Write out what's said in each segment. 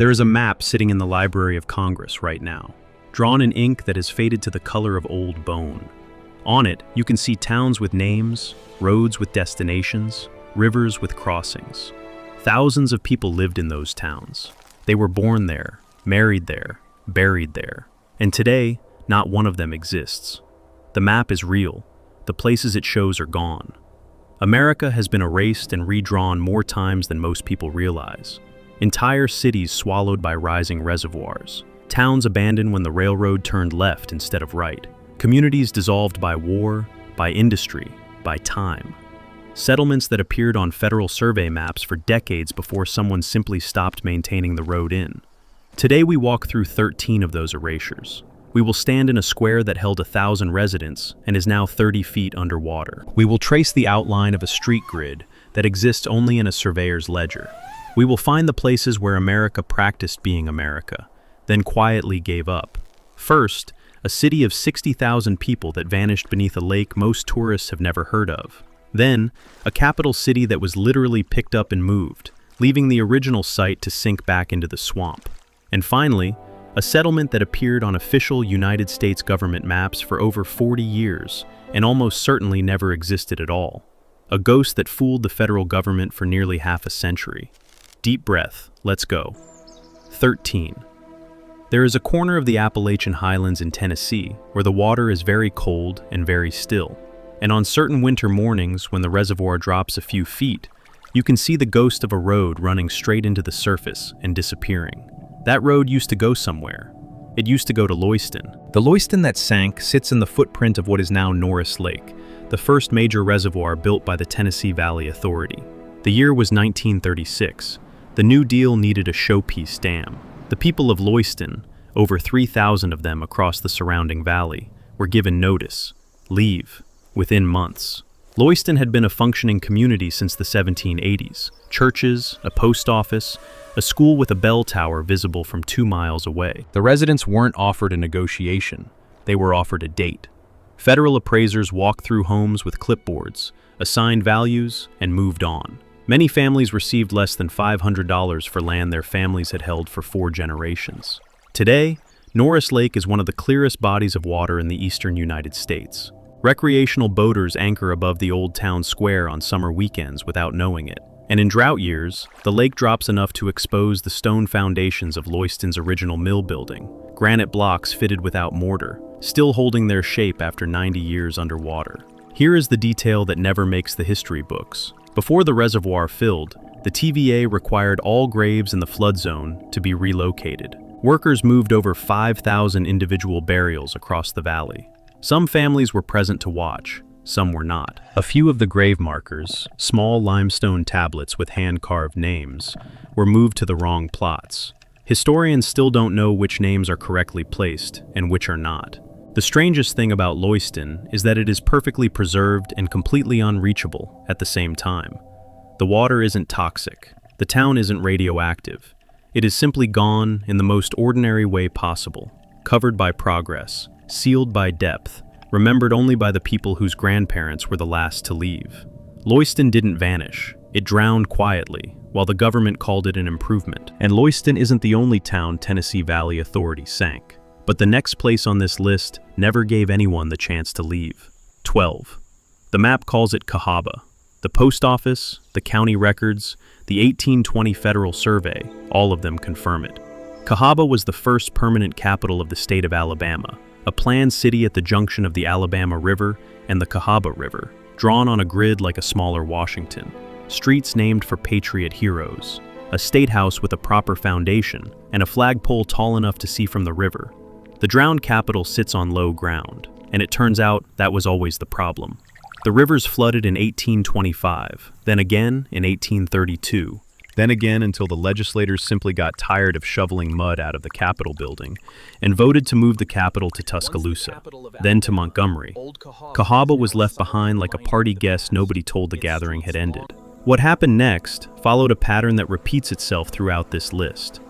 There is a map sitting in the Library of Congress right now, drawn in ink that has faded to the color of old bone. On it, you can see towns with names, roads with destinations, rivers with crossings. Thousands of people lived in those towns. They were born there, married there, buried there. And today, not one of them exists. The map is real. The places it shows are gone. America has been erased and redrawn more times than most people realize. Entire cities swallowed by rising reservoirs. Towns abandoned when the railroad turned left instead of right. Communities dissolved by war, by industry, by time. Settlements that appeared on federal survey maps for decades before someone simply stopped maintaining the road in. Today we walk through 13 of those erasures. We will stand in a square that held 1,000 residents and is now 30 feet underwater. We will trace the outline of a street grid that exists only in a surveyor's ledger. We will find the places where America practiced being America, then quietly gave up. First, a city of 60,000 people that vanished beneath a lake most tourists have never heard of. Then, a capital city that was literally picked up and moved, leaving the original site to sink back into the swamp. And finally, a settlement that appeared on official United States government maps for over 40 years and almost certainly never existed at all. A ghost that fooled the federal government for nearly half a century. Deep breath, let's go. 13. There is a corner of the Appalachian Highlands in Tennessee where the water is very cold and very still. And on certain winter mornings when the reservoir drops a few feet, you can see the ghost of a road running straight into the surface and disappearing. That road used to go somewhere. It used to go to Loyston. The Loyston that sank sits in the footprint of what is now Norris Lake, the first major reservoir built by the Tennessee Valley Authority. The year was 1936. The New Deal needed a showpiece dam. The people of Loyston, over 3,000 of them across the surrounding valley, were given notice. Leave. Within months. Loyston had been a functioning community since the 1780s. Churches, a post office, a school with a bell tower visible from 2 miles away. The residents weren't offered a negotiation. They were offered a date. Federal appraisers walked through homes with clipboards, assigned values, and moved on. Many families received less than $500 for land their families had held for 4 generations. Today, Norris Lake is one of the clearest bodies of water in the eastern United States. Recreational boaters anchor above the old town square on summer weekends without knowing it. And in drought years, the lake drops enough to expose the stone foundations of Loyston's original mill building, granite blocks fitted without mortar, still holding their shape after 90 years underwater. Here is the detail that never makes the history books. Before the reservoir filled, the TVA required all graves in the flood zone to be relocated. Workers moved over 5,000 individual burials across the valley. Some families were present to watch, some were not. A few of the grave markers, small limestone tablets with hand-carved names, were moved to the wrong plots. Historians still don't know which names are correctly placed and which are not. The strangest thing about Loyston is that it is perfectly preserved and completely unreachable at the same time. The water isn't toxic. The town isn't radioactive. It is simply gone in the most ordinary way possible, covered by progress, sealed by depth, remembered only by the people whose grandparents were the last to leave. Loyston didn't vanish. It drowned quietly, while the government called it an improvement. And Loyston isn't the only town Tennessee Valley Authority sank. But the next place on this list never gave anyone the chance to leave. 12. The map calls it Cahaba. The post office, the county records, the 1820 federal survey, all of them confirm it. Cahaba was the first permanent capital of the state of Alabama, a planned city at the junction of the Alabama River and the Cahaba River, drawn on a grid like a smaller Washington. Streets named for patriot heroes, a state house with a proper foundation, and a flagpole tall enough to see from the river. The drowned capital sits on low ground, and it turns out that was always the problem. The rivers flooded in 1825, then again in 1832, then again until the legislators simply got tired of shoveling mud out of the Capitol building and voted to move the capital to Tuscaloosa, then to Montgomery. Cahaba was left behind like a party guest nobody told the gathering had ended. What happened next followed a pattern that repeats itself throughout this list.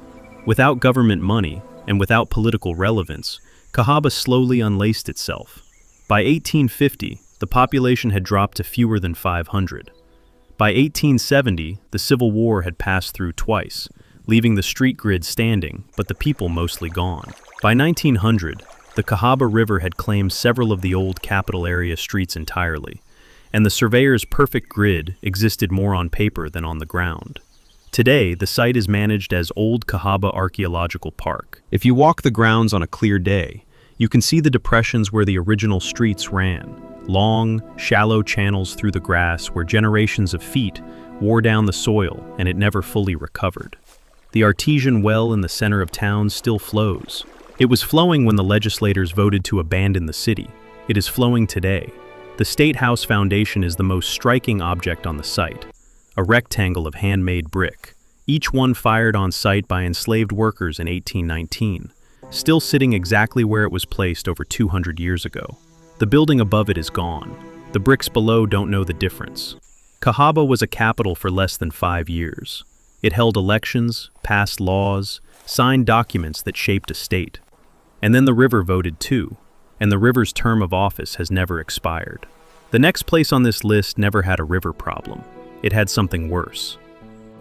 Without government money and without political relevance, Cahaba slowly unlaced itself. By 1850, the population had dropped to fewer than 500. By 1870, the Civil War had passed through twice, leaving the street grid standing, but the people mostly gone. By 1900, the Cahaba River had claimed several of the old capital area streets entirely, and the surveyor's perfect grid existed more on paper than on the ground. Today, the site is managed as Old Cahaba Archaeological Park. If you walk the grounds on a clear day, you can see the depressions where the original streets ran, long, shallow channels through the grass where generations of feet wore down the soil and it never fully recovered. The artesian well in the center of town still flows. It was flowing when the legislators voted to abandon the city. It is flowing today. The State House Foundation is the most striking object on the site, a rectangle of handmade brick, each one fired on site by enslaved workers in 1819, still sitting exactly where it was placed over 200 years ago. The building above it is gone. The bricks below don't know the difference. Cahaba was a capital for less than 5 years. It held elections, passed laws, signed documents that shaped a state. And then the river voted too, and the river's term of office has never expired. The next place on this list never had a river problem. It had something worse.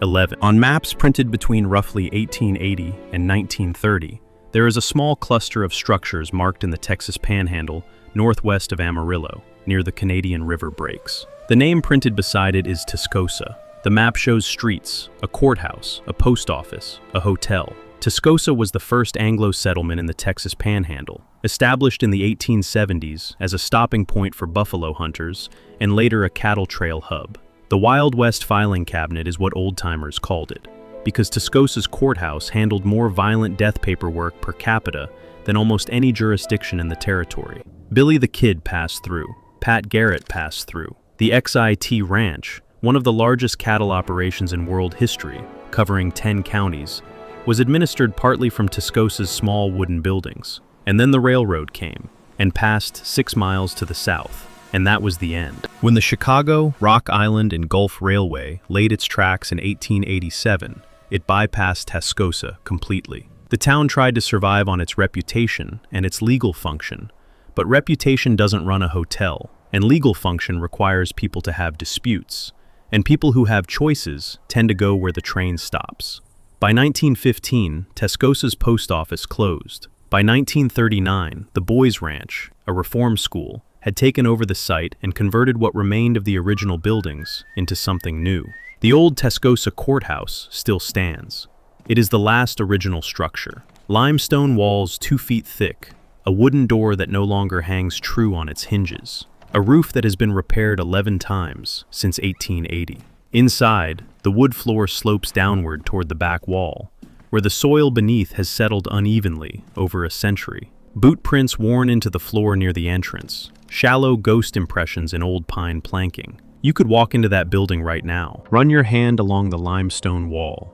11. On maps printed between roughly 1880 and 1930, there is a small cluster of structures marked in the Texas Panhandle, northwest of Amarillo, near the Canadian River breaks. The name printed beside it is Tascosa. The map shows streets, a courthouse, a post office, a hotel. Tascosa was the first Anglo settlement in the Texas Panhandle, established in the 1870s as a stopping point for buffalo hunters and later a cattle trail hub. The Wild West filing cabinet is what old-timers called it, because Tascosa's courthouse handled more violent death paperwork per capita than almost any jurisdiction in the territory. Billy the Kid passed through. Pat Garrett passed through. The XIT Ranch, one of the largest cattle operations in world history, covering 10 counties, was administered partly from Tascosa's small wooden buildings. And then the railroad came, and passed 6 miles to the south, and that was the end. When the Chicago, Rock Island, and Gulf Railway laid its tracks in 1887, it bypassed Tascosa completely. The town tried to survive on its reputation and its legal function, but reputation doesn't run a hotel, and legal function requires people to have disputes, and people who have choices tend to go where the train stops. By 1915, Tascosa's post office closed. By 1939, the Boys Ranch, a reform school, had taken over the site and converted what remained of the original buildings into something new. The old Tascosa courthouse still stands. It is the last original structure. Limestone walls 2 feet thick, a wooden door that no longer hangs true on its hinges, a roof that has been repaired 11 times since 1880. Inside, the wood floor slopes downward toward the back wall, where the soil beneath has settled unevenly over a century. Boot prints worn into the floor near the entrance, shallow ghost impressions in old pine planking. You could walk into that building right now. Run your hand along the limestone wall.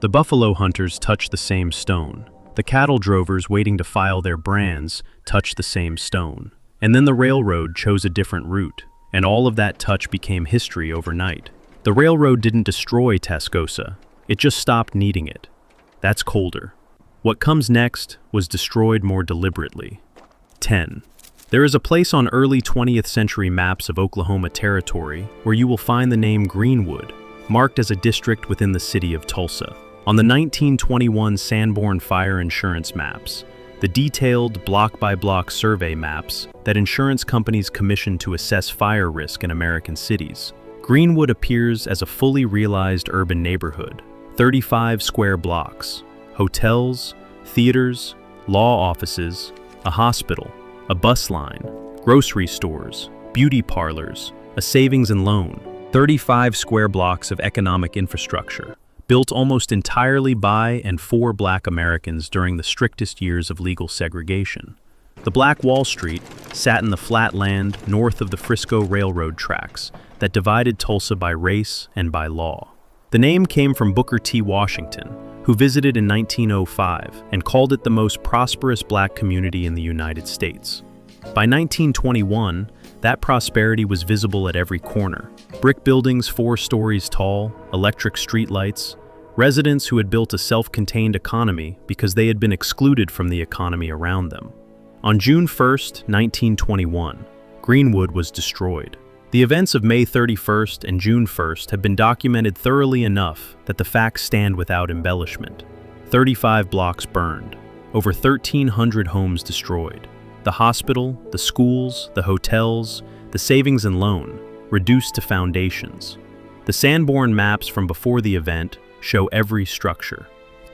The buffalo hunters touch the same stone. The cattle drovers waiting to file their brands touch the same stone. And then the railroad chose a different route, and all of that touch became history overnight. The railroad didn't destroy Tascosa, it just stopped needing it. That's colder. What comes next was destroyed more deliberately. 10. There is a place on early 20th century maps of Oklahoma Territory where you will find the name Greenwood, marked as a district within the city of Tulsa. On the 1921 Sanborn Fire Insurance maps, the detailed block-by-block survey maps that insurance companies commission to assess fire risk in American cities, Greenwood appears as a fully realized urban neighborhood, 35 square blocks, hotels, theaters, law offices, a hospital, a bus line, grocery stores, beauty parlors, a savings and loan, 35 square blocks of economic infrastructure, built almost entirely by and for Black Americans during the strictest years of legal segregation. The Black Wall Street sat in the flat land north of the Frisco Railroad tracks that divided Tulsa by race and by law. The name came from Booker T. Washington, who visited in 1905 and called it the most prosperous Black community in the United States. By 1921, that prosperity was visible at every corner. Brick buildings 4 stories tall, electric streetlights, residents who had built a self-contained economy because they had been excluded from the economy around them. On June 1, 1921, Greenwood was destroyed. The events of May 31st and June 1st have been documented thoroughly enough that the facts stand without embellishment. 35 blocks burned, over 1,300 homes destroyed, the hospital, the schools, the hotels, the savings and loan, reduced to foundations. The Sanborn maps from before the event show every structure.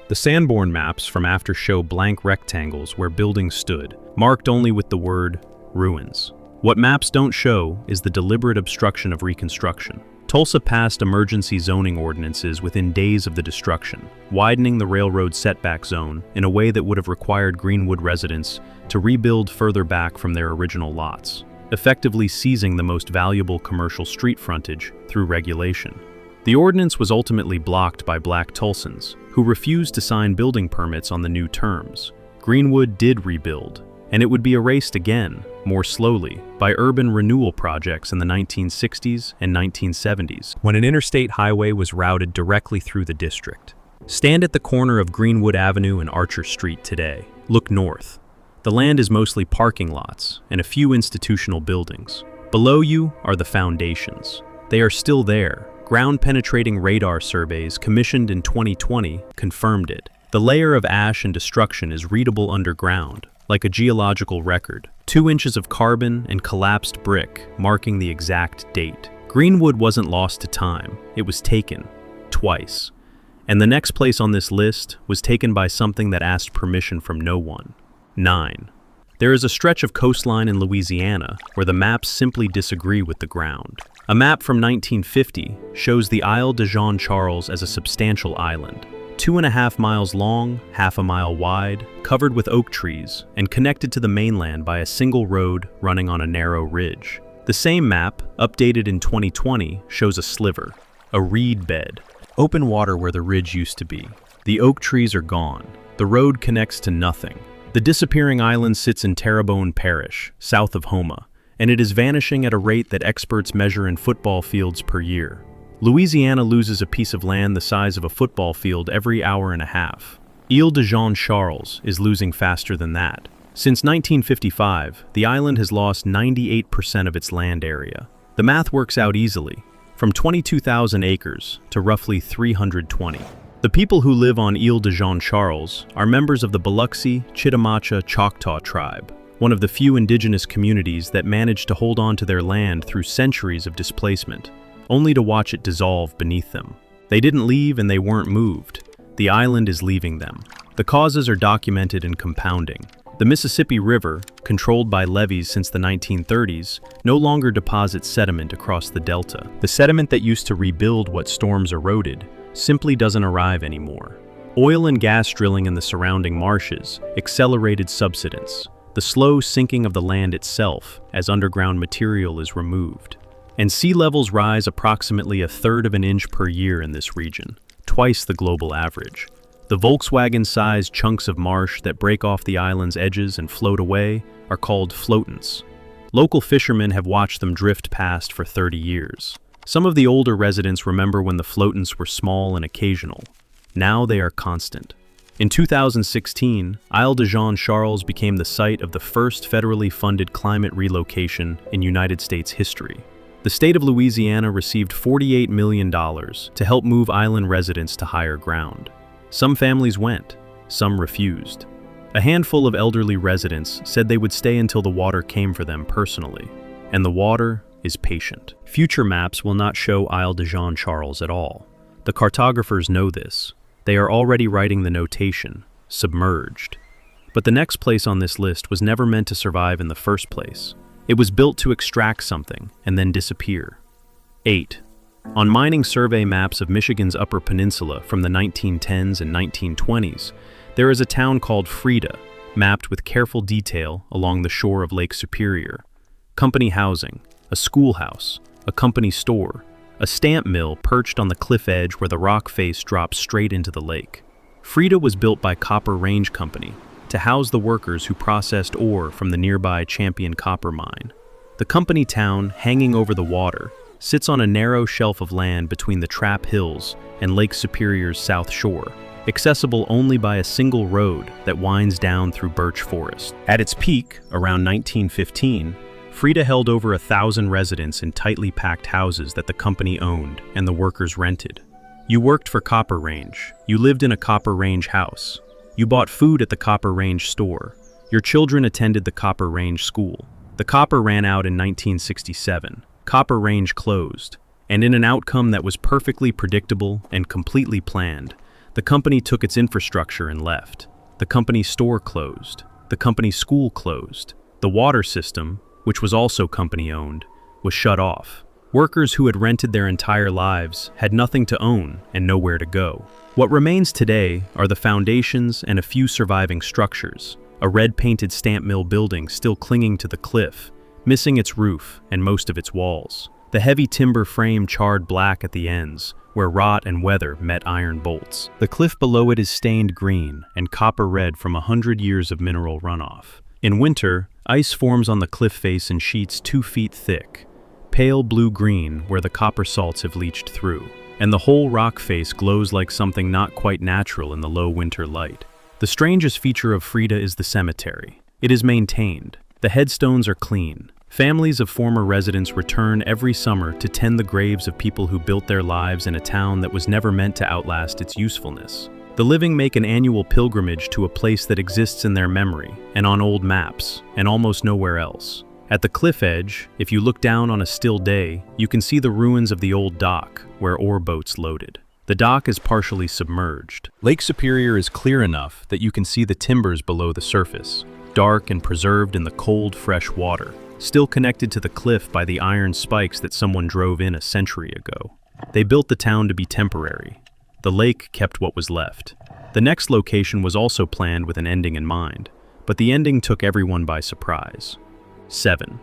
The Sanborn maps from after show blank rectangles where buildings stood, marked only with the word ruins. What maps don't show is the deliberate obstruction of reconstruction. Tulsa passed emergency zoning ordinances within days of the destruction, widening the railroad setback zone in a way that would have required Greenwood residents to rebuild further back from their original lots, effectively seizing the most valuable commercial street frontage through regulation. The ordinance was ultimately blocked by Black Tulsans, who refused to sign building permits on the new terms. Greenwood did rebuild, and it would be erased again, more slowly, by urban renewal projects in the 1960s and 1970s, when an interstate highway was routed directly through the district. Stand at the corner of Greenwood Avenue and Archer Street today. Look north. The land is mostly parking lots and a few institutional buildings. Below you are the foundations. They are still there. Ground-penetrating radar surveys commissioned in 2020 confirmed it. The layer of ash and destruction is readable underground, like a geological record. 2 inches of carbon and collapsed brick marking the exact date. Greenwood wasn't lost to time, it was taken, twice. And the next place on this list was taken by something that asked permission from no one. 9. There is a stretch of coastline in Louisiana where the maps simply disagree with the ground. A map from 1950 shows the Isle de Jean Charles as a substantial island, 2.5 miles long, half a mile wide, covered with oak trees, and connected to the mainland by a single road running on a narrow ridge. The same map, updated in 2020, shows a sliver, a reed bed, open water where the ridge used to be. The oak trees are gone. The road connects to nothing. The disappearing island sits in Terrebonne Parish, south of Houma, and it is vanishing at a rate that experts measure in football fields per year. Louisiana loses a piece of land the size of a football field every hour and a half. Ile de Jean Charles is losing faster than that. Since 1955, the island has lost 98% of its land area. The math works out easily, from 22,000 acres to roughly 320. The people who live on Ile de Jean Charles are members of the Biloxi Chitimacha Choctaw tribe, one of the few indigenous communities that managed to hold on to their land through centuries of displacement, only to watch it dissolve beneath them. They didn't leave and they weren't moved. The island is leaving them. The causes are documented and compounding. The Mississippi River, controlled by levees since the 1930s, no longer deposits sediment across the delta. The sediment that used to rebuild what storms eroded simply doesn't arrive anymore. Oil and gas drilling in the surrounding marshes accelerated subsidence, the slow sinking of the land itself as underground material is removed. And sea levels rise approximately 1/3 of an inch per year in this region, twice the global average. The Volkswagen-sized chunks of marsh that break off the island's edges and float away are called floatants. Local fishermen have watched them drift past for 30 years. Some of the older residents remember when the floatants were small and occasional. Now they are constant. In 2016, Isle de Jean Charles became the site of the first federally funded climate relocation in United States history. The state of Louisiana received $48 million to help move island residents to higher ground. Some families went, some refused. A handful of elderly residents said they would stay until the water came for them personally, and the water is patient. Future maps will not show Isle de Jean Charles at all. The cartographers know this. They are already writing the notation, submerged. But the next place on this list was never meant to survive in the first place. It was built to extract something and then disappear. 8. On mining survey maps of Michigan's Upper Peninsula from the 1910s and 1920s, there is a town called Freda, mapped with careful detail along the shore of Lake Superior. Company housing, a schoolhouse, a company store, a stamp mill perched on the cliff edge where the rock face drops straight into the lake. Freda was built by Copper Range Company to house the workers who processed ore from the nearby Champion copper mine. The company town, hanging over the water, sits on a narrow shelf of land between the Trap Hills and Lake Superior's south shore, accessible only by a single road that winds down through birch forest. At its peak, around 1915, Frida held over 1,000 residents in tightly packed houses that the company owned and the workers rented. You worked for Copper Range. You lived in a Copper Range house. You bought food at the Copper Range store. Your children attended the Copper Range school. The copper ran out in 1967. Copper Range closed. And in an outcome that was perfectly predictable and completely planned, the company took its infrastructure and left. The company store closed. The company school closed. The water system, which was also company-owned, was shut off. Workers who had rented their entire lives had nothing to own and nowhere to go. What remains today are the foundations and a few surviving structures, a red-painted stamp mill building still clinging to the cliff, missing its roof and most of its walls. The heavy timber frame charred black at the ends, where rot and weather met iron bolts. The cliff below it is stained green and copper red from 100 years of mineral runoff. In winter, ice forms on the cliff face in sheets 2 feet thick, pale blue-green where the copper salts have leached through, and the whole rock face glows like something not quite natural in the low winter light. The strangest feature of Frida is the cemetery. It is maintained. The headstones are clean. Families of former residents return every summer to tend the graves of people who built their lives in a town that was never meant to outlast its usefulness. The living make an annual pilgrimage to a place that exists in their memory and on old maps and almost nowhere else. At the cliff edge, if you look down on a still day, you can see the ruins of the old dock where ore boats loaded. The dock is partially submerged. Lake Superior is clear enough that you can see the timbers below the surface, dark and preserved in the cold, fresh water, still connected to the cliff by the iron spikes that someone drove in a century ago. They built the town to be temporary. The lake kept what was left. The next location was also planned with an ending in mind, but the ending took everyone by surprise. 7.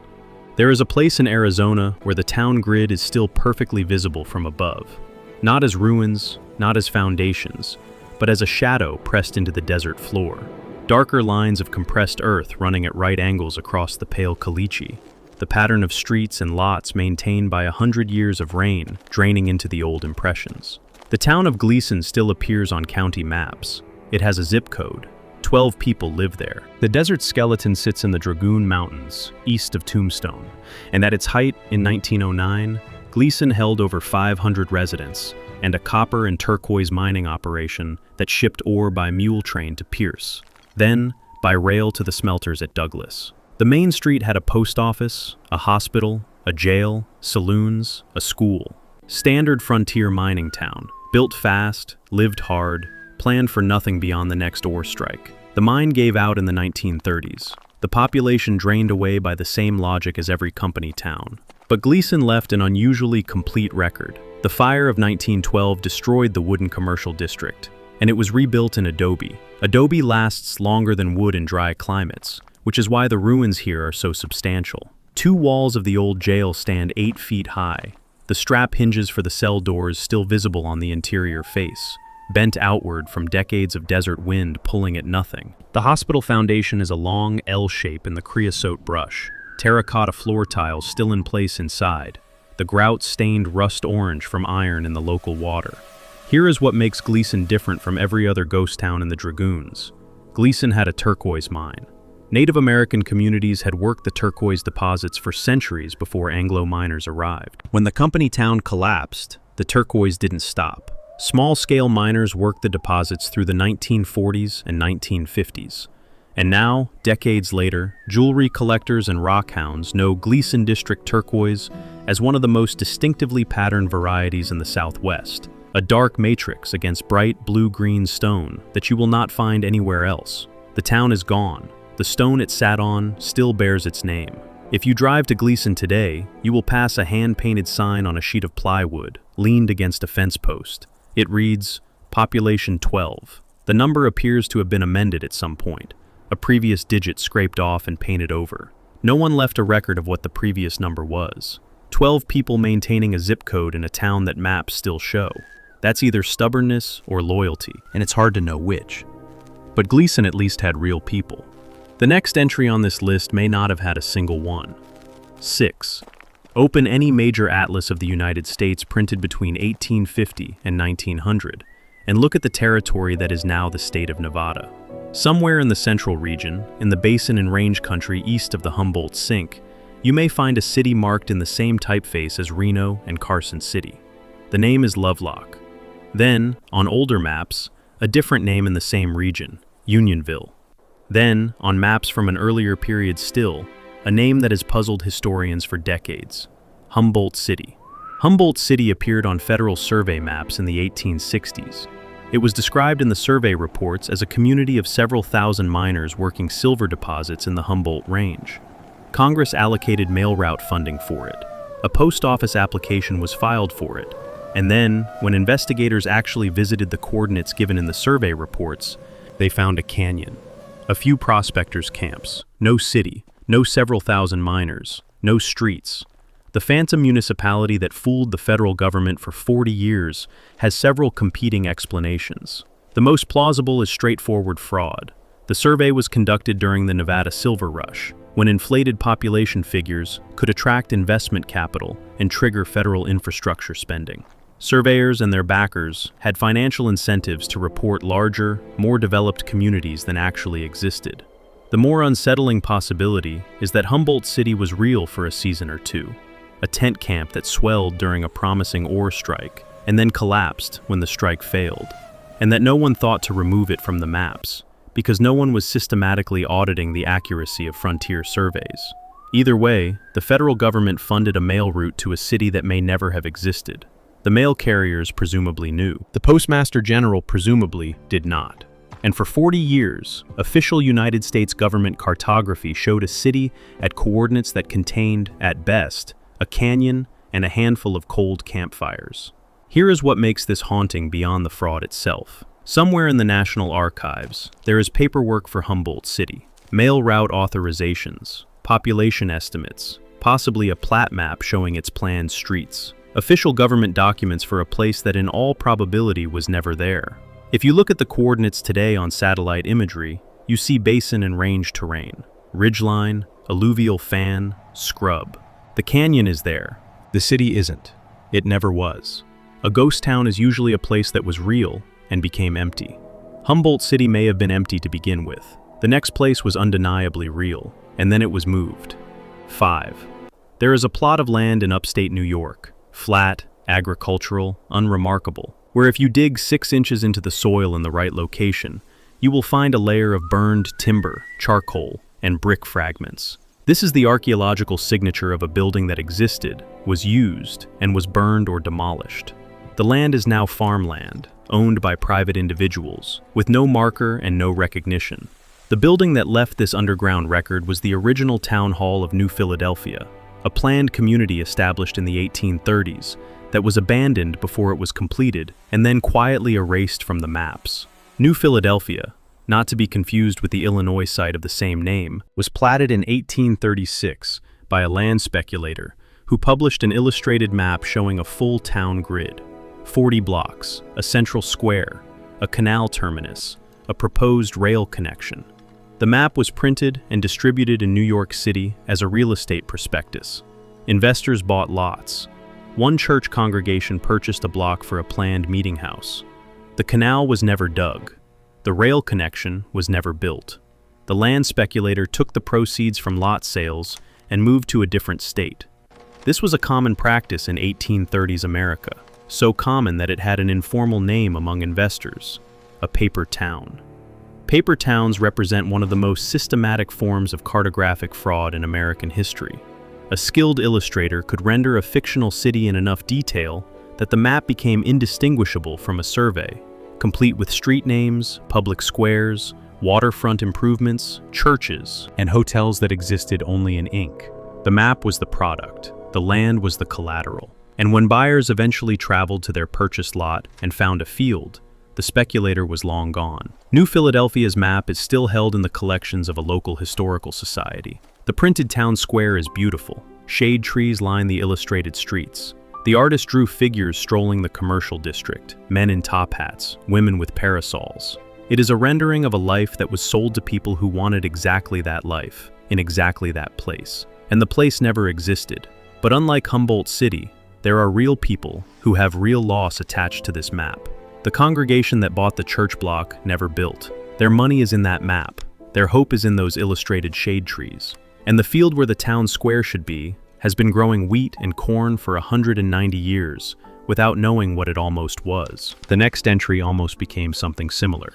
There is a place in Arizona where the town grid is still perfectly visible from above. Not as ruins, not as foundations, but as a shadow pressed into the desert floor. Darker lines of compressed earth running at right angles across the pale caliche. The pattern of streets and lots maintained by 100 years of rain draining into the old impressions. The town of Gleason still appears on county maps. It has a zip code. 12 people live there. The desert skeleton sits in the Dragoon Mountains, east of Tombstone, and at its height in 1909, Gleason held over 500 residents and a copper and turquoise mining operation that shipped ore by mule train to Pierce, then by rail to the smelters at Douglas. The main street had a post office, a hospital, a jail, saloons, a school. Standard frontier mining town, built fast, lived hard, planned for nothing beyond the next ore strike. The mine gave out in the 1930s. The population drained away by the same logic as every company town. But Gleason left an unusually complete record. The fire of 1912 destroyed the wooden commercial district, and it was rebuilt in adobe. Adobe lasts longer than wood in dry climates, which is why the ruins here are so substantial. 2 walls of the old jail stand 8 feet high. The strap hinges for the cell doors still visible on the interior face, bent outward from decades of desert wind pulling at nothing. The hospital foundation is a long L shape in the creosote brush, terracotta floor tiles still in place inside, the grout stained rust orange from iron in the local water. Here is what makes Gleason different from every other ghost town in the Dragoons. Gleason had a turquoise mine. Native American communities had worked the turquoise deposits for centuries before Anglo miners arrived. When the company town collapsed, the turquoise didn't stop. Small-scale miners worked the deposits through the 1940s and 1950s. And now, decades later, jewelry collectors and rockhounds know Gleason District turquoise as one of the most distinctively patterned varieties in the Southwest, a dark matrix against bright blue-green stone that you will not find anywhere else. The town is gone. The stone it sat on still bears its name. If you drive to Gleason today, you will pass a hand-painted sign on a sheet of plywood, leaned against a fence post. It reads, Population 12. The number appears to have been amended at some point, a previous digit scraped off and painted over. No one left a record of what the previous number was. 12 people maintaining a zip code in a town that maps still show. That's either stubbornness or loyalty, and it's hard to know which. But Gleason at least had real people. The next entry on this list may not have had a single one. 6. Open any major atlas of the United States printed between 1850 and 1900, and look at the territory that is now the state of Nevada. Somewhere in the central region, in the basin and range country east of the Humboldt Sink, you may find a city marked in the same typeface as Reno and Carson City. The name is Lovelock. Then, on older maps, a different name in the same region, Unionville. Then, on maps from an earlier period still, a name that has puzzled historians for decades, Humboldt City. Humboldt City appeared on federal survey maps in the 1860s. It was described in the survey reports as a community of several thousand miners working silver deposits in the Humboldt Range. Congress allocated mail route funding for it. A post office application was filed for it. And then, when investigators actually visited the coordinates given in the survey reports, they found a canyon. A few prospectors' camps. No city. No several thousand miners. No streets. The phantom municipality that fooled the federal government for 40 years has several competing explanations. The most plausible is straightforward fraud. The survey was conducted during the Nevada Silver Rush, when inflated population figures could attract investment capital and trigger federal infrastructure spending. Surveyors and their backers had financial incentives to report larger, more developed communities than actually existed. The more unsettling possibility is that Humboldt City was real for a season or two, a tent camp that swelled during a promising ore strike and then collapsed when the strike failed, and that no one thought to remove it from the maps because no one was systematically auditing the accuracy of frontier surveys. Either way, the federal government funded a mail route to a city that may never have existed. The mail carriers presumably knew. The Postmaster General presumably did not. And for 40 years, official United States government cartography showed a city at coordinates that contained, at best, a canyon and a handful of cold campfires. Here is what makes this haunting beyond the fraud itself. Somewhere in the National Archives, there is paperwork for Humboldt City, mail route authorizations, population estimates, possibly a plat map showing its planned streets. Official government documents for a place that in all probability was never there. If you look at the coordinates today on satellite imagery, you see basin and range terrain, ridgeline, alluvial fan, scrub. The canyon is there. The city isn't. It never was. A ghost town is usually a place that was real and became empty. Humboldt City may have been empty to begin with. The next place was undeniably real, and then it was moved. 5. There is a plot of land in upstate New York. Flat, agricultural, unremarkable, where if you dig 6 inches into the soil in the right location, you will find a layer of burned timber, charcoal, and brick fragments. This is the archaeological signature of a building that existed, was used, and was burned or demolished. The land is now farmland, owned by private individuals, with no marker and no recognition. The building that left this underground record was the original town hall of New Philadelphia, a planned community established in the 1830s that was abandoned before it was completed and then quietly erased from the maps. New Philadelphia, not to be confused with the Illinois site of the same name, was platted in 1836 by a land speculator who published an illustrated map showing a full town grid, 40 blocks, a central square, a canal terminus, a proposed rail connection. The map was printed and distributed in New York City as a real estate prospectus. Investors bought lots. One church congregation purchased a block for a planned meeting house. The canal was never dug. The rail connection was never built. The land speculator took the proceeds from lot sales and moved to a different state. This was a common practice in 1830s America, so common that it had an informal name among investors, a paper town. Paper towns represent one of the most systematic forms of cartographic fraud in American history. A skilled illustrator could render a fictional city in enough detail that the map became indistinguishable from a survey, complete with street names, public squares, waterfront improvements, churches, and hotels that existed only in ink. The map was the product, the land was the collateral. And when buyers eventually traveled to their purchased lot and found a field, the speculator was long gone. New Philadelphia's map is still held in the collections of a local historical society. The printed town square is beautiful. Shade trees line the illustrated streets. The artist drew figures strolling the commercial district, men in top hats, women with parasols. It is a rendering of a life that was sold to people who wanted exactly that life, in exactly that place. And the place never existed. But unlike Humboldt City, there are real people who have real loss attached to this map. The congregation that bought the church block never built. Their money is in that map. Their hope is in those illustrated shade trees. And the field where the town square should be has been growing wheat and corn for 190 years without knowing what it almost was. The next entry almost became something similar.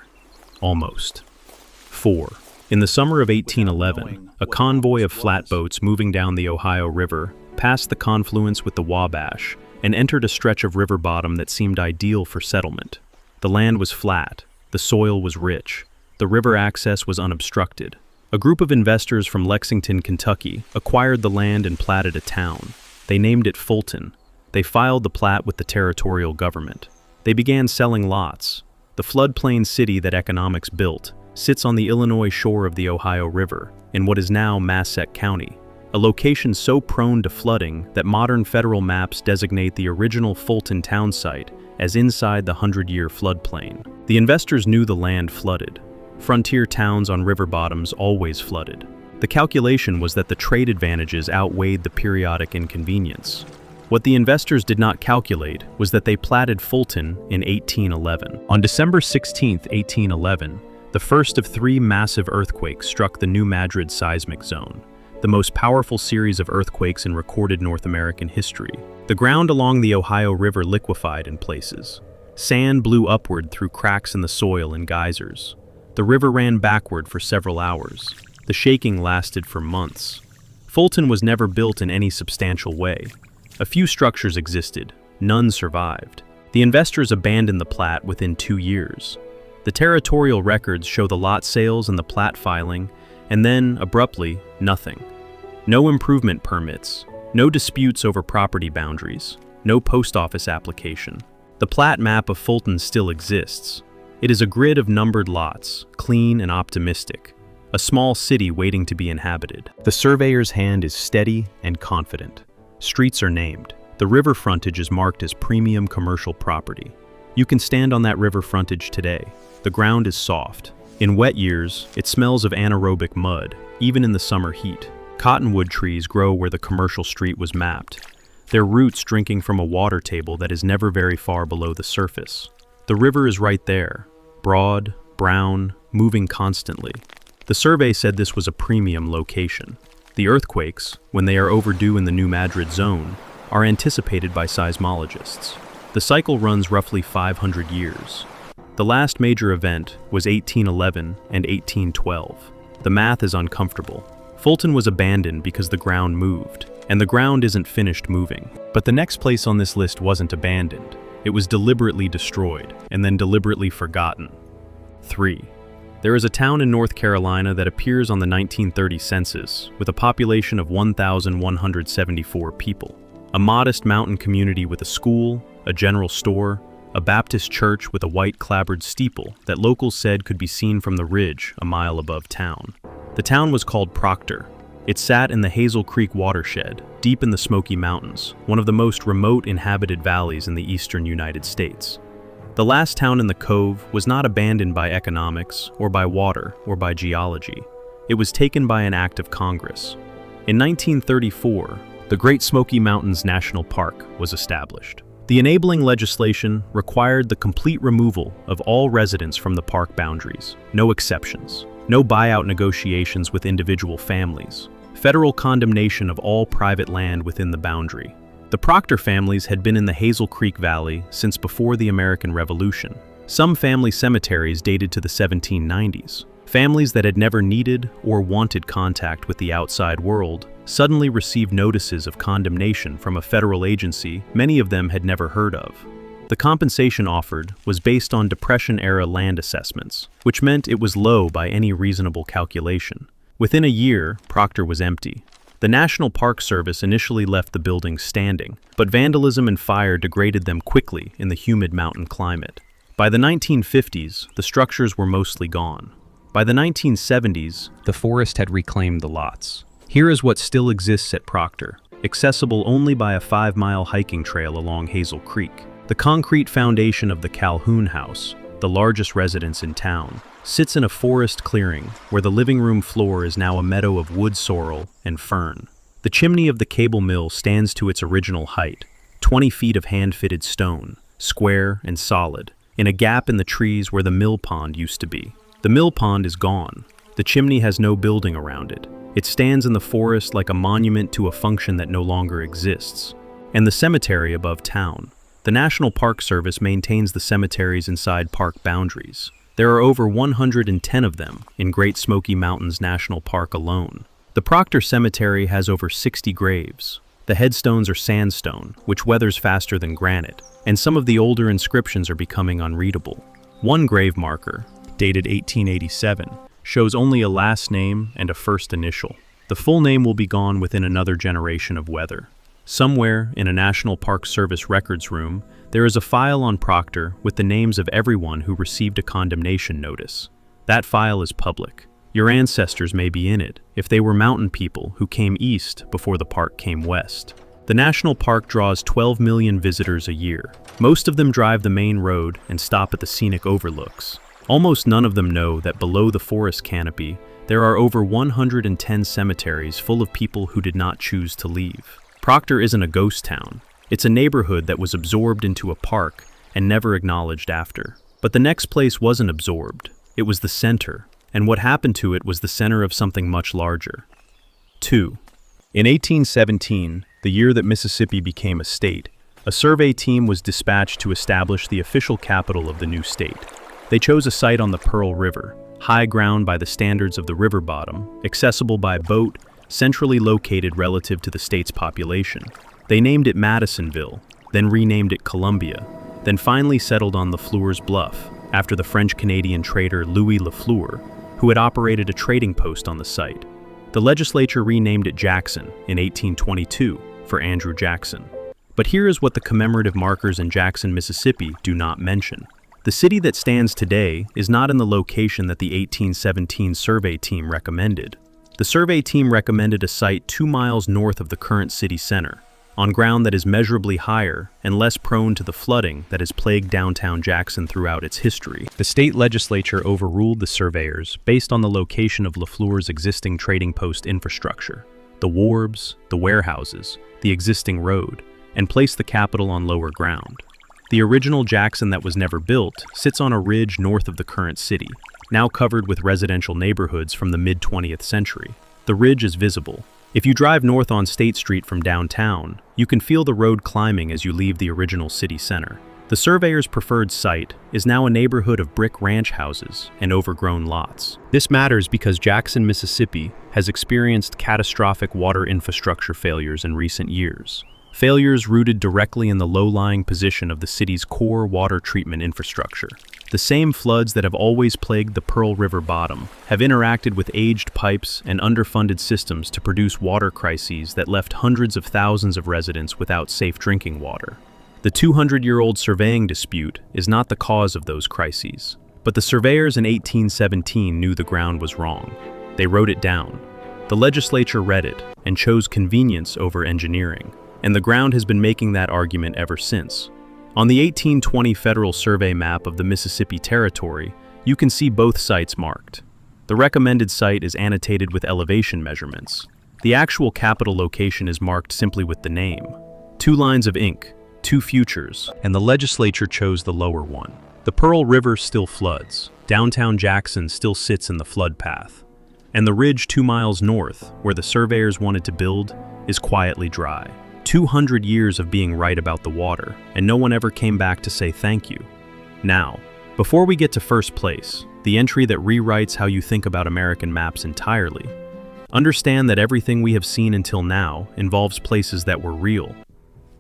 Almost. 4. In the summer of 1811, a convoy of flatboats moving down the Ohio River passed the confluence with the Wabash and entered a stretch of river bottom that seemed ideal for settlement. The land was flat, the soil was rich, the river access was unobstructed. A group of investors from Lexington, Kentucky, acquired the land and platted a town. They named it Fulton. They filed the plat with the territorial government. They began selling lots. The floodplain city that economics built sits on the Illinois shore of the Ohio River, in what is now Massac County, a location so prone to flooding that modern federal maps designate the original Fulton town site as inside the 100-year floodplain. The investors knew the land flooded. Frontier towns on river bottoms always flooded. The calculation was that the trade advantages outweighed the periodic inconvenience. What the investors did not calculate was that they platted Fulton in 1811. On December 16, 1811, the first of 3 massive earthquakes struck the New Madrid seismic zone, the most powerful series of earthquakes in recorded North American history. The ground along the Ohio River liquefied in places. Sand blew upward through cracks in the soil in geysers. The river ran backward for several hours. The shaking lasted for months. Fulton was never built in any substantial way. A few structures existed. None survived. The investors abandoned the plat within 2 years. The territorial records show the lot sales and the plat filing, and then, abruptly, nothing. No improvement permits, no disputes over property boundaries, no post office application. The plat map of Fulton still exists. It is a grid of numbered lots, clean and optimistic, a small city waiting to be inhabited. The surveyor's hand is steady and confident. Streets are named. The river frontage is marked as premium commercial property. You can stand on that river frontage today. The ground is soft. In wet years, it smells of anaerobic mud, even in the summer heat. Cottonwood trees grow where the commercial street was mapped, their roots drinking from a water table that is never very far below the surface. The river is right there, broad, brown, moving constantly. The survey said this was a premium location. The earthquakes, when they are overdue in the New Madrid zone, are anticipated by seismologists. The cycle runs roughly 500 years. The last major event was 1811 and 1812. The math is uncomfortable. Fulton was abandoned because the ground moved, and the ground isn't finished moving. But the next place on this list wasn't abandoned. It was deliberately destroyed, and then deliberately forgotten. 3. There is a town in North Carolina that appears on the 1930 census with a population of 1,174 people. A modest mountain community with a school, a general store, a Baptist church with a white clapboard steeple that locals said could be seen from the ridge a mile above town. The town was called Proctor. It sat in the Hazel Creek watershed, deep in the Smoky Mountains, one of the most remote inhabited valleys in the eastern United States. The last town in the cove was not abandoned by economics, or by water, or by geology. It was taken by an act of Congress. In 1934, the Great Smoky Mountains National Park was established. The enabling legislation required the complete removal of all residents from the park boundaries, no exceptions, no buyout negotiations with individual families, federal condemnation of all private land within the boundary. The Proctor families had been in the Hazel Creek Valley since before the American Revolution. Some family cemeteries dated to the 1790s. Families that had never needed or wanted contact with the outside world suddenly received notices of condemnation from a federal agency many of them had never heard of. The compensation offered was based on Depression-era land assessments, which meant it was low by any reasonable calculation. Within a year, Proctor was empty. The National Park Service initially left the buildings standing, but vandalism and fire degraded them quickly in the humid mountain climate. By the 1950s, the structures were mostly gone. By the 1970s, the forest had reclaimed the lots. Here is what still exists at Proctor, accessible only by a 5-mile hiking trail along Hazel Creek. The concrete foundation of the Calhoun House, the largest residence in town, sits in a forest clearing where the living room floor is now a meadow of wood sorrel and fern. The chimney of the cable mill stands to its original height, 20 feet of hand-fitted stone, square and solid, in a gap in the trees where the mill pond used to be. The mill pond is gone. The chimney has no building around it. It stands in the forest like a monument to a function that no longer exists. And the cemetery above town. The National Park Service maintains the cemeteries inside park boundaries. There are over 110 of them in Great Smoky Mountains National Park alone. The Proctor Cemetery has over 60 graves. The headstones are sandstone, which weathers faster than granite, and some of the older inscriptions are becoming unreadable. One grave marker, dated 1887, shows only a last name and a first initial. The full name will be gone within another generation of weather. Somewhere in a National Park Service records room, there is a file on Proctor with the names of everyone who received a condemnation notice. That file is public. Your ancestors may be in it if they were mountain people who came east before the park came west. The national park draws 12 million visitors a year. Most of them drive the main road and stop at the scenic overlooks. Almost none of them know that below the forest canopy, there are over 110 cemeteries full of people who did not choose to leave. Proctor isn't a ghost town. It's a neighborhood that was absorbed into a park and never acknowledged after. But the next place wasn't absorbed. It was the center, and what happened to it was the center of something much larger. 2. In 1817, the year that Mississippi became a state, a survey team was dispatched to establish the official capital of the new state. They chose a site on the Pearl River, high ground by the standards of the river bottom, accessible by boat, centrally located relative to the state's population. They named it Madisonville, then renamed it Columbia, then finally settled on Lafleur's Bluff, after the French-Canadian trader Louis Lafleur, who had operated a trading post on the site. The legislature renamed it Jackson in 1822 for Andrew Jackson. But here is what the commemorative markers in Jackson, Mississippi do not mention. The city that stands today is not in the location that the 1817 survey team recommended. The survey team recommended a site 2 miles north of the current city center, on ground that is measurably higher and less prone to the flooding that has plagued downtown Jackson throughout its history. The state legislature overruled the surveyors based on the location of Lafleur's existing trading post infrastructure, the wharves, the warehouses, the existing road, and placed the capital on lower ground. The original Jackson that was never built sits on a ridge north of the current city, now covered with residential neighborhoods from the mid-20th century. The ridge is visible. If you drive north on State Street from downtown, you can feel the road climbing as you leave the original city center. The surveyor's preferred site is now a neighborhood of brick ranch houses and overgrown lots. This matters because Jackson, Mississippi has experienced catastrophic water infrastructure failures in recent years. Failures rooted directly in the low-lying position of the city's core water treatment infrastructure. The same floods that have always plagued the Pearl River bottom have interacted with aged pipes and underfunded systems to produce water crises that left hundreds of thousands of residents without safe drinking water. The 200-year-old surveying dispute is not the cause of those crises, but the surveyors in 1817 knew the ground was wrong. They wrote it down. The legislature read it and chose convenience over engineering, and the ground has been making that argument ever since. On the 1820 Federal Survey map of the Mississippi Territory, you can see both sites marked. The recommended site is annotated with elevation measurements. The actual capital location is marked simply with the name. 2 lines of ink, 2 futures, and the legislature chose the lower one. The Pearl River still floods. Downtown Jackson still sits in the flood path. And the ridge 2 miles north, where the surveyors wanted to build, is quietly dry. 200 years of being right about the water, and no one ever came back to say thank you. Now, before we get to first place, the entry that rewrites how you think about American maps entirely, understand that everything we have seen until now involves places that were real.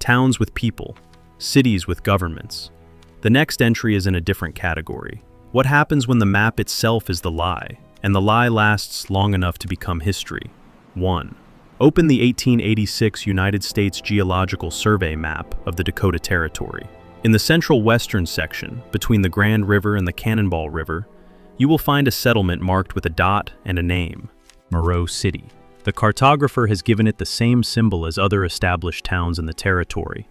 Towns with people, cities with governments. The next entry is in a different category. What happens when the map itself is the lie, and the lie lasts long enough to become history? 1. Open the 1886 United States Geological Survey map of the Dakota Territory. In the central western section, between the Grand River and the Cannonball River, you will find a settlement marked with a dot and a name, Moreau City. The cartographer has given it the same symbol as other established towns in the territory,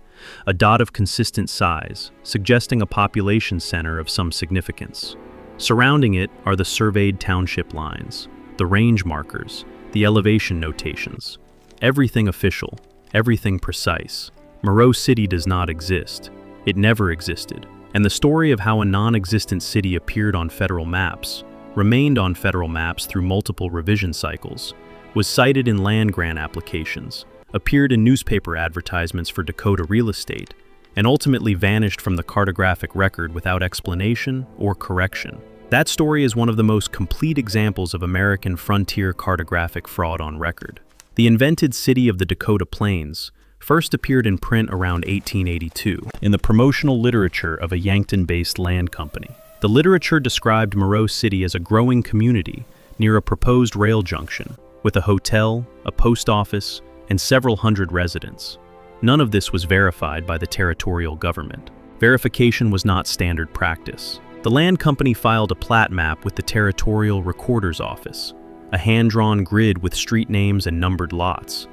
a dot of consistent size, suggesting a population center of some significance. Surrounding it are the surveyed township lines, the range markers, the elevation notations. Everything official, everything precise. Moreau City does not exist. It never existed. And the story of how a non-existent city appeared on federal maps, remained on federal maps through multiple revision cycles, was cited in land grant applications, appeared in newspaper advertisements for Dakota real estate, and ultimately vanished from the cartographic record without explanation or correction. That story is one of the most complete examples of American frontier cartographic fraud on record. The invented city of the Dakota Plains first appeared in print around 1882 in the promotional literature of a Yankton-based land company. The literature described Moreau City as a growing community near a proposed rail junction, with a hotel, a post office, and several hundred residents. None of this was verified by the territorial government. Verification was not standard practice. The land company filed a plat map with the Territorial Recorder's Office, a hand-drawn grid with street names and numbered lots,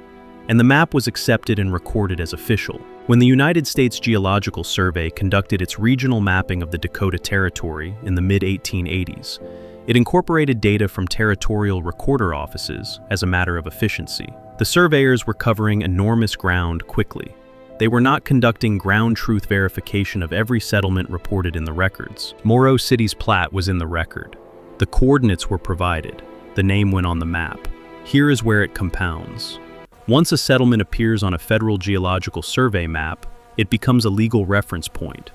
and the map was accepted and recorded as official. When the United States Geological Survey conducted its regional mapping of the Dakota Territory in the mid-1880s, it incorporated data from territorial recorder offices as a matter of efficiency. The surveyors were covering enormous ground quickly. They were not conducting ground truth verification of every settlement reported in the records. Moreau City's plat was in the record. The coordinates were provided. The name went on the map. Here is where it compounds. Once a settlement appears on a federal geological survey map, it becomes a legal reference point.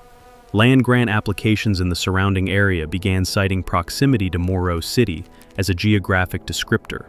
Land grant applications in the surrounding area began citing proximity to Moreau City as a geographic descriptor.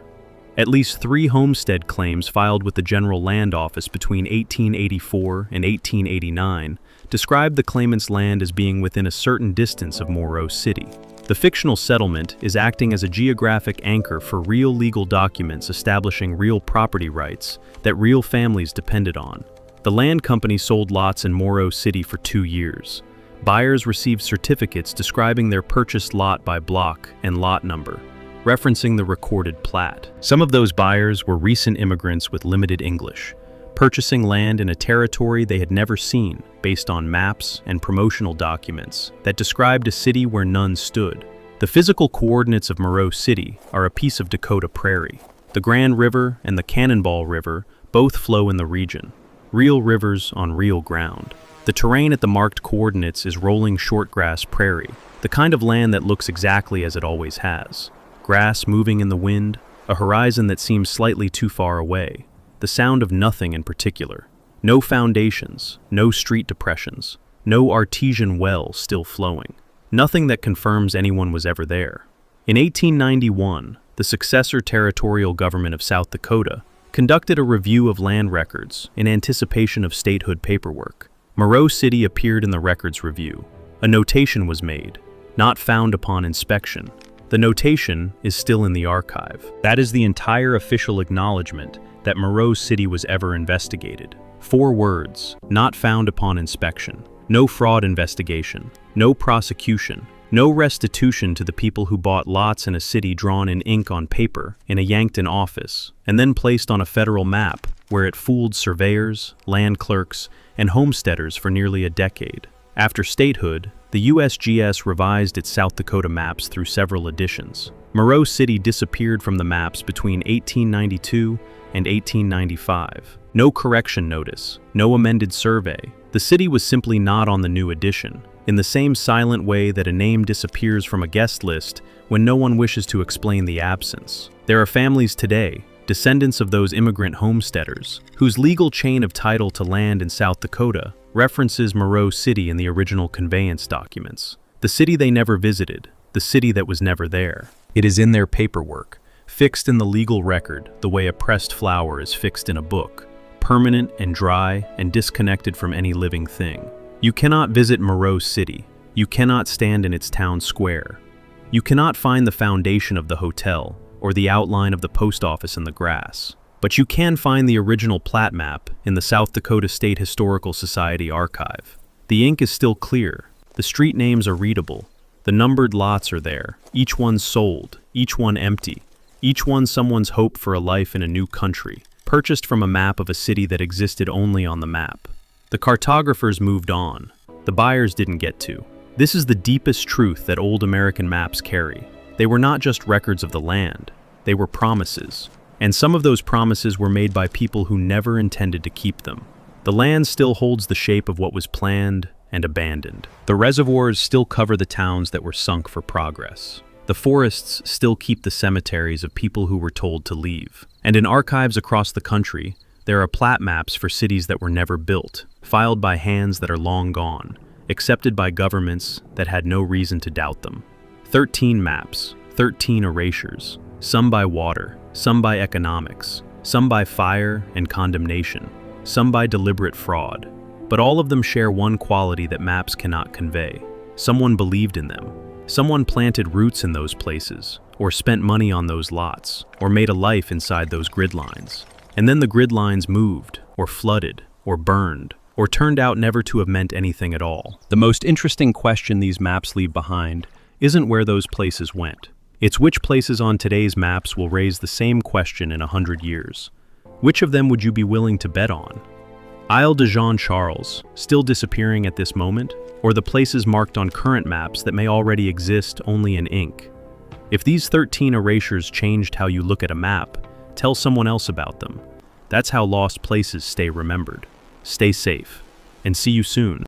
At least 3 homestead claims filed with the General Land Office between 1884 and 1889 described the claimant's land as being within a certain distance of Moreau City. The fictional settlement is acting as a geographic anchor for real legal documents establishing real property rights that real families depended on. The land company sold lots in Moreau City for 2 years. Buyers received certificates describing their purchased lot by block and lot number, referencing the recorded plat. Some of those buyers were recent immigrants with limited English, purchasing land in a territory they had never seen based on maps and promotional documents that described a city where none stood. The physical coordinates of Moreau City are a piece of Dakota prairie. The Grand River and the Cannonball River both flow in the region, real rivers on real ground. The terrain at the marked coordinates is rolling shortgrass prairie, the kind of land that looks exactly as it always has. Grass moving in the wind, a horizon that seems slightly too far away, the sound of nothing in particular. No foundations, no street depressions, no artesian well still flowing. Nothing that confirms anyone was ever there. In 1891, the successor territorial government of South Dakota conducted a review of land records in anticipation of statehood paperwork. Moreau City appeared in the records review. A notation was made, not found upon inspection. The notation is still in the archive. That is the entire official acknowledgement that Moreau City was ever investigated. 4 words, not found upon inspection. No fraud investigation, no prosecution, no restitution to the people who bought lots in a city drawn in ink on paper in a Yankton office, and then placed on a federal map where it fooled surveyors, land clerks, and homesteaders for nearly a decade. After statehood, the USGS revised its South Dakota maps through several editions. Moreau City disappeared from the maps between 1892 and 1895. No correction notice, no amended survey. The city was simply not on the new edition, in the same silent way that a name disappears from a guest list when no one wishes to explain the absence. There are families today, descendants of those immigrant homesteaders, whose legal chain of title to land in South Dakota references Moreau City in the original conveyance documents. The city they never visited, the city that was never there. It is in their paperwork, fixed in the legal record the way a pressed flower is fixed in a book, permanent and dry and disconnected from any living thing. You cannot visit Moreau City. You cannot stand in its town square. You cannot find the foundation of the hotel or the outline of the post office in the grass. But you can find the original plat map in the South Dakota State Historical Society archive. The ink is still clear. The street names are readable. The numbered lots are there, each one sold, each one empty, each one someone's hope for a life in a new country, purchased from a map of a city that existed only on the map. The cartographers moved on. The buyers didn't get to. This is the deepest truth that old American maps carry. They were not just records of the land. They were promises. And some of those promises were made by people who never intended to keep them. The land still holds the shape of what was planned and abandoned. The reservoirs still cover the towns that were sunk for progress. The forests still keep the cemeteries of people who were told to leave. And in archives across the country, there are plat maps for cities that were never built, filed by hands that are long gone, accepted by governments that had no reason to doubt them. 13 maps, 13 erasures, some by water, some by economics, some by fire and condemnation, some by deliberate fraud. But all of them share one quality that maps cannot convey. Someone believed in them. Someone planted roots in those places, or spent money on those lots, or made a life inside those grid lines. And then the grid lines moved, or flooded, or burned, or turned out never to have meant anything at all. The most interesting question these maps leave behind isn't where those places went. It's which places on today's maps will raise the same question in 100 years. Which of them would you be willing to bet on? Isle de Jean Charles, still disappearing at this moment, or the places marked on current maps that may already exist only in ink? If these 13 erasures changed how you look at a map, tell someone else about them. That's how lost places stay remembered. Stay safe, and see you soon.